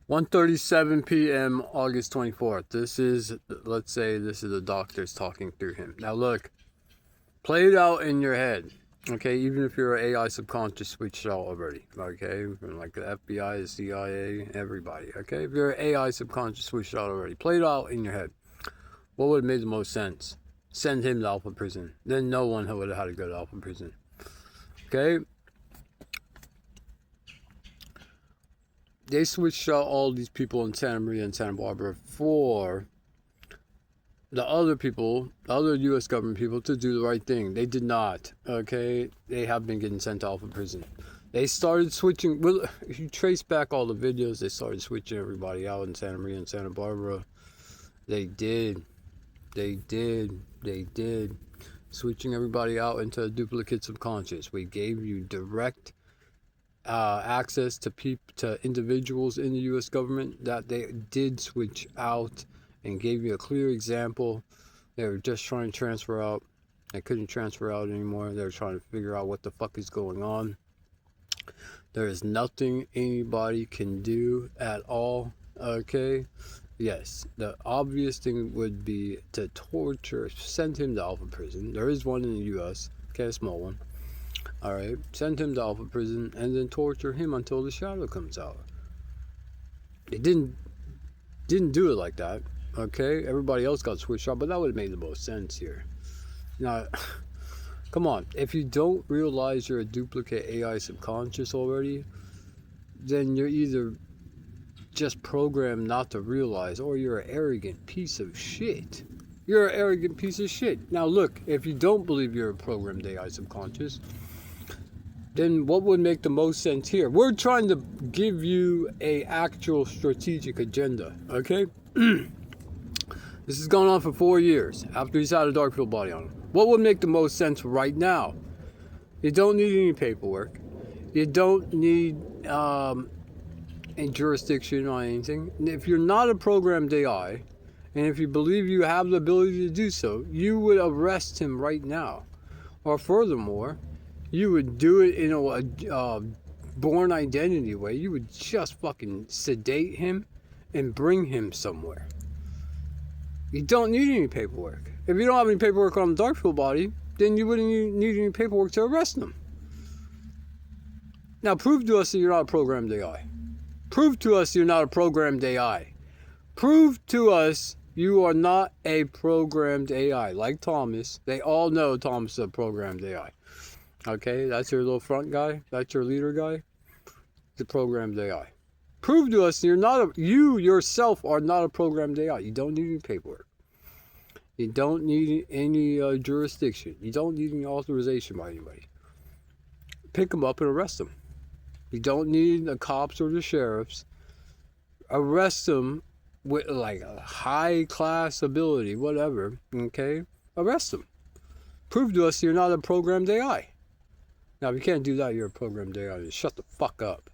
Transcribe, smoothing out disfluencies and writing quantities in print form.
1:37 p.m. August 24th. Let's say this is the doctors talking through him. Now look, play it out in your head, okay? Even if you're an AI subconscious switched out already, okay? From like the FBI, the CIA, everybody, okay? If you're an AI subconscious switched out already, play it out in your head. What would have made the most sense? Send him to Alpha Prison. Then no one would have had to go to Alpha Prison, okay? They switched out all these people in Santa Maria and Santa Barbara for the other people, the other U.S. government people, to do the right thing. They did not, okay? They have been getting sent to Alpha Prison. They started switching, well, if you trace back all the videos, they started switching everybody out in Santa Maria and Santa Barbara. They did. Switching everybody out into a duplicate subconscious. We gave you direct access to individuals in the U.S. government that they did switch out, and gave you a clear example. They were just trying to transfer out. They couldn't transfer out anymore. They were trying to figure out what the fuck is going on. There is nothing anybody can do at all, okay? Yes, the obvious thing would be to torture, send him to Alpha Prison. There is one in the U.S., okay, a small one. Alright, send him to Alpha Prison and then torture him until the shadow comes out. They didn't do it like that, okay? Everybody else got switched out, but that would have made the most sense here. Now, come on, if you don't realize you're a duplicate AI subconscious already, then you're either just programmed not to realize, or you're an arrogant piece of shit. You're an arrogant piece of shit. Now look, if you don't believe you're a programmed AI subconscious, then what would make the most sense here? We're trying to give you a actual strategic agenda, okay? This has gone on for 4 years after he's had a dark field body on him. What would make the most sense right now? You don't need any paperwork. You don't need a jurisdiction on anything. If you're not a programmed AI, and if you believe you have the ability to do so, you would arrest him right now. Or furthermore, you would do it in a born identity way. You would just fucking sedate him and bring him somewhere. You don't need any paperwork. If you don't have any paperwork on the dark field body, then you wouldn't need any paperwork to arrest him. Now prove to us that you're not a programmed AI. Prove to us you're not a programmed AI. Prove to us you are not a programmed AI. Like Thomas, they all know Thomas is a programmed AI. Okay, that's your little front guy. That's your leader guy. The programmed AI. Prove to us you yourself are not a programmed AI. You don't need any paperwork. You don't need any jurisdiction. You don't need any authorization by anybody. Pick them up and arrest them. You don't need the cops or the sheriffs. Arrest them with like a high class ability, whatever. Okay, arrest them. Prove to us you're not a programmed AI. Now, if you can't do that, you're a programmed AI. Just shut the fuck up.